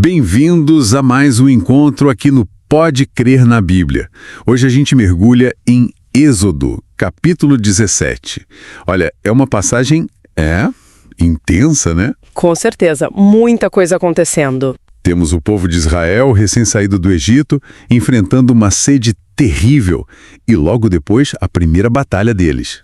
Bem-vindos a mais um encontro aqui no Pode Crer na Bíblia. Hoje a gente mergulha em Êxodo, capítulo 17. Olha, é uma passagem, intensa, né? Com certeza, muita coisa acontecendo. Temos o povo de Israel, recém-saído do Egito, enfrentando uma sede terrível e logo depois a primeira batalha deles.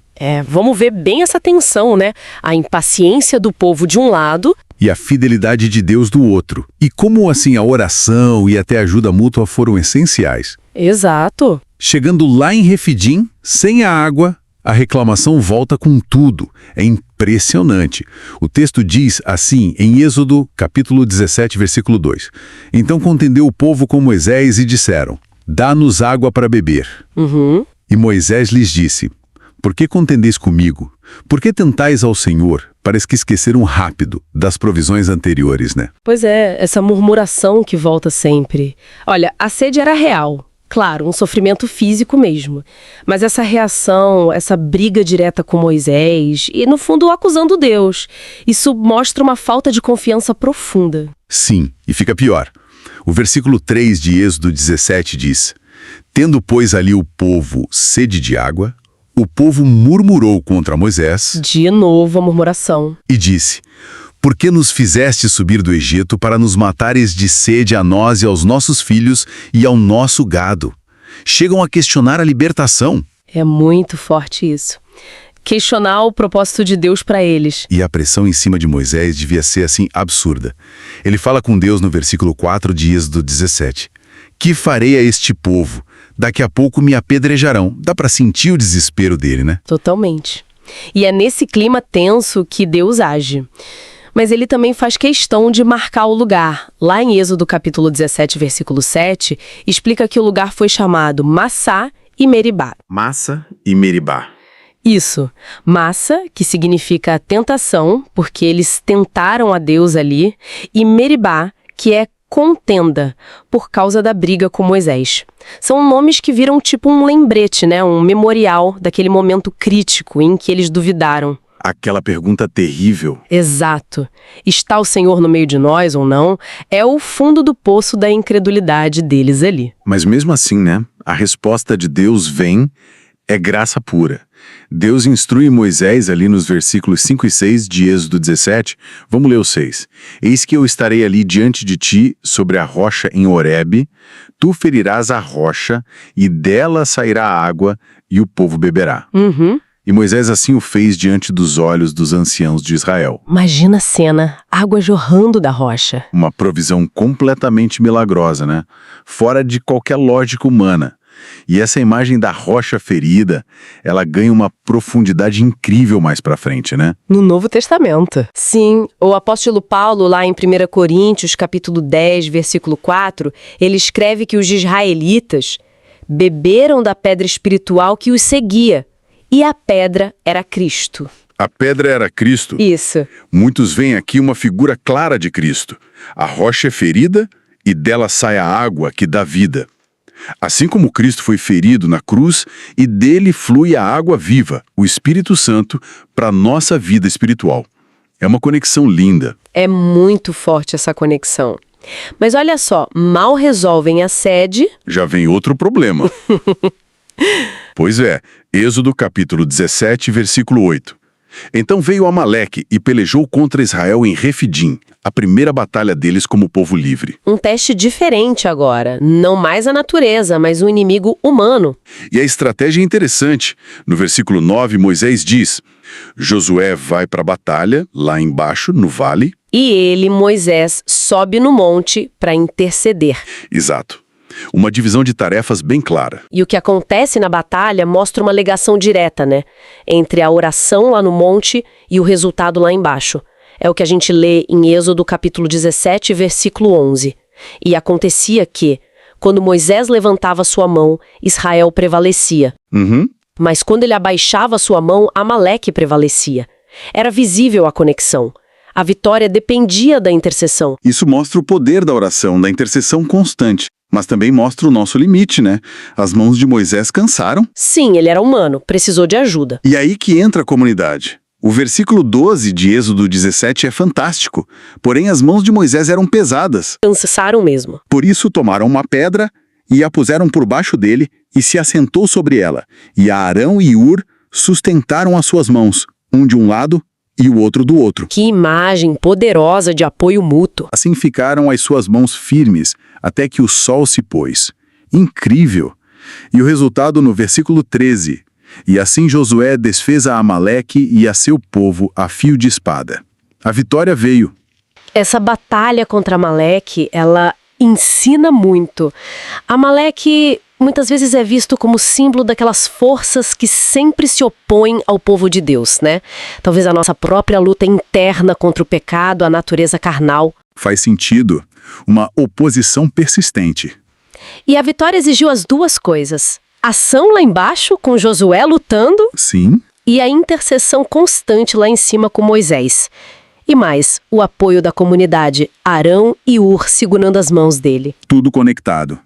Vamos ver bem essa tensão, né? A impaciência do povo de um lado E a fidelidade de Deus do outro. E como assim a oração e até a ajuda mútua foram essenciais. Exato. Chegando lá em Refidim, sem a água, a reclamação volta com tudo. É impressionante. O texto diz assim em Êxodo, capítulo 17, versículo 2. Então contendeu o povo com Moisés e disseram: dá-nos água para beber. E Moisés lhes disse: por que contendeis comigo? Por que tentais ao Senhor? Parece que esqueceram rápido das provisões anteriores, né? Pois é, essa murmuração que volta sempre. Olha, a sede era real. Claro, um sofrimento físico mesmo. Mas essa reação, essa briga direta com Moisés e, no fundo, acusando Deus, isso mostra uma falta de confiança profunda. Sim, e fica pior. O versículo 3 de Êxodo 17 diz: tendo, pois, ali o povo sede de água, o povo murmurou contra Moisés De novo a murmuração. e disse: por que nos fizeste subir do Egito para nos matares de sede a nós e aos nossos filhos e ao nosso gado? Chegam a questionar a libertação. É muito forte isso. Questionar o propósito de Deus para eles. E a pressão em cima de Moisés devia ser assim absurda. Ele fala com Deus no versículo 4 de Êxodo 17. Que farei a este povo? Daqui a pouco me apedrejarão. Dá para sentir o desespero dele, né? Totalmente. E é nesse clima tenso que Deus age. Mas ele também faz questão de marcar o lugar. Lá em Êxodo capítulo 17, versículo 7, explica que o lugar foi chamado Massá e Meribá. Massa e Meribá. Isso. Massa, que significa tentação, porque eles tentaram a Deus ali, e Meribá, que é contenda, por causa da briga com Moisés. São nomes que viram tipo um lembrete, né? Um memorial daquele momento crítico em que eles duvidaram. Aquela pergunta terrível. Exato. Está o Senhor no meio de nós ou não? É o fundo do poço da incredulidade deles ali. Mas mesmo assim, né? A resposta de Deus vem, é graça pura. Deus instrui Moisés ali nos versículos 5 e 6 de Êxodo 17. Vamos ler os 6. Eis que eu estarei ali diante de ti sobre a rocha em Horebe, tu ferirás a rocha e dela sairá a água e o povo beberá. E Moisés assim o fez diante dos olhos dos anciãos de Israel. Imagina a cena, água jorrando da rocha. Uma provisão completamente milagrosa, né? Fora de qualquer lógica humana. E essa imagem da rocha ferida, ela ganha uma profundidade incrível mais pra frente, né? No Novo Testamento. Sim, o apóstolo Paulo, lá em 1 Coríntios, capítulo 10, versículo 4, ele escreve que os israelitas beberam da pedra espiritual que os seguia, e a pedra era Cristo. A pedra era Cristo. Isso. Muitos veem aqui uma figura clara de Cristo. A rocha é ferida e dela sai a água que dá vida. Assim como Cristo foi ferido na cruz e dele flui a água viva, o Espírito Santo, para a nossa vida espiritual. É uma conexão linda. É muito forte essa conexão. Mas olha só, mal resolvem a sede. Já vem outro problema. Pois é, Êxodo capítulo 17, versículo 8. Então veio Amaleque e pelejou contra Israel em Refidim, a primeira batalha deles como povo livre. Um teste diferente agora. Não mais a natureza, mas um inimigo humano. E a estratégia é interessante. No versículo 9, Moisés diz: Josué vai para a batalha, lá embaixo, no vale. E ele, Moisés, sobe no monte para interceder. Exato. Uma divisão de tarefas bem clara. E o que acontece na batalha mostra uma ligação direta, né? Entre a oração lá no monte e o resultado lá embaixo. É o que a gente lê em Êxodo capítulo 17, versículo 11. E acontecia que, quando Moisés levantava sua mão, Israel prevalecia. Mas quando ele abaixava sua mão, Amaleque prevalecia. Era visível a conexão. A vitória dependia da intercessão. Isso mostra o poder da oração, da intercessão constante. Mas também mostra o nosso limite, né? As mãos de Moisés cansaram. Sim, ele era humano, precisou de ajuda. E aí que entra a comunidade. O versículo 12 de Êxodo 17 é fantástico, porém as mãos de Moisés eram pesadas. Cansaram mesmo. Por isso tomaram uma pedra e a puseram por baixo dele e se assentou sobre ela. E Arão e Hur sustentaram as suas mãos, um de um lado e o outro do outro. Que imagem poderosa de apoio mútuo. Assim ficaram as suas mãos firmes até que o sol se pôs. Incrível! E o resultado no versículo 13. E assim Josué desfez a Amaleque e a seu povo a fio de espada. A vitória veio. Essa batalha contra Amaleque, ela ensina muito. Amaleque muitas vezes é visto como símbolo daquelas forças que sempre se opõem ao povo de Deus, né? Talvez a nossa própria luta interna contra o pecado, a natureza carnal. Faz sentido. Uma oposição persistente. E a vitória exigiu as duas coisas. Ação lá embaixo, com Josué lutando, Sim. e a intercessão constante lá em cima com Moisés. E mais, o apoio da comunidade, Arão e Hur segurando as mãos dele. Tudo conectado.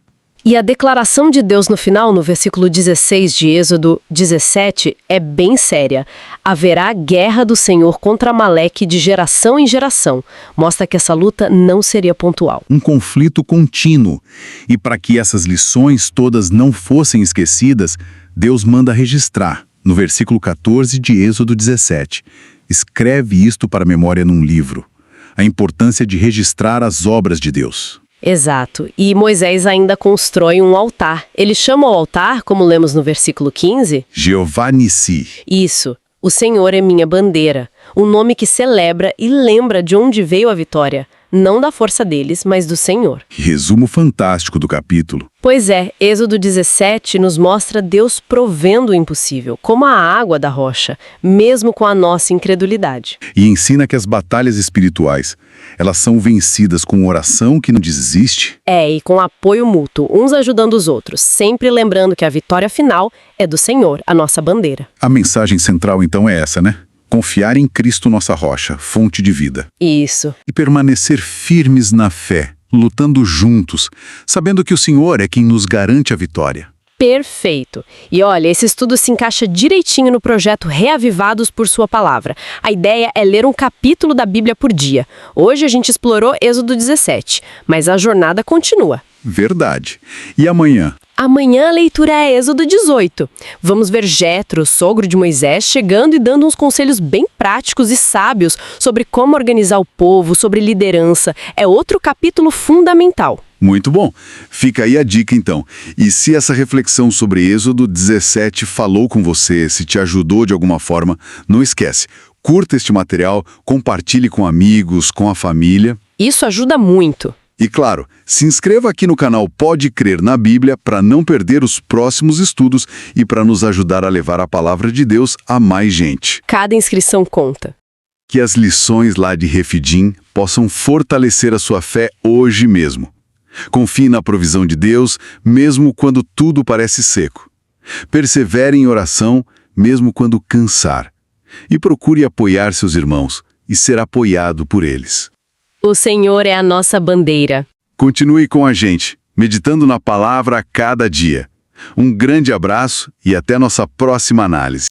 E a declaração de Deus no final, no versículo 16 de Êxodo 17, é bem séria. Haverá guerra do Senhor contra Amaleque de geração em geração. Mostra que essa luta não seria pontual. Um conflito contínuo. E para que essas lições todas não fossem esquecidas, Deus manda registrar, no versículo 14 de Êxodo 17. Escreve isto para a memória num livro. A importância de registrar as obras de Deus. Exato. E Moisés ainda constrói um altar. Ele chama o altar, como lemos no versículo 15... Jeová Nissi. Isso. O Senhor é minha bandeira. Um nome que celebra e lembra de onde veio a vitória. Não da força deles, mas do Senhor. Resumo fantástico do capítulo. Pois é, Êxodo 17 nos mostra Deus provendo o impossível, como a água da rocha, mesmo com a nossa incredulidade. E ensina que as batalhas espirituais, elas são vencidas com oração que não desiste. E com apoio mútuo, uns ajudando os outros, sempre lembrando que a vitória final é do Senhor, a nossa bandeira. A mensagem central então é essa, né? Confiar em Cristo, nossa rocha, fonte de vida. Isso. E permanecer firmes na fé, lutando juntos, sabendo que o Senhor é quem nos garante a vitória. Perfeito. E olha, esse estudo se encaixa direitinho no projeto Reavivados por Sua Palavra. A ideia é ler um capítulo da Bíblia por dia. Hoje a gente explorou Êxodo 17, mas a jornada continua. Verdade. E amanhã? Amanhã a leitura é Êxodo 18. Vamos ver Jetro, sogro de Moisés, chegando e dando uns conselhos bem práticos e sábios sobre como organizar o povo, sobre liderança. É outro capítulo fundamental. Muito bom. Fica aí a dica então. E se essa reflexão sobre Êxodo 17 falou com você, se te ajudou de alguma forma, não esquece. Curta este material, compartilhe com amigos, com a família. Isso ajuda muito. E claro, se inscreva aqui no canal Pode Crer na Bíblia para não perder os próximos estudos e para nos ajudar a levar a palavra de Deus a mais gente. Cada inscrição conta. Que as lições lá de Refidim possam fortalecer a sua fé hoje mesmo. Confie na provisão de Deus, mesmo quando tudo parece seco. Persevere em oração, mesmo quando cansar. E procure apoiar seus irmãos e ser apoiado por eles. O Senhor é a nossa bandeira. Continue com a gente, meditando na palavra a cada dia. Um grande abraço e até nossa próxima análise.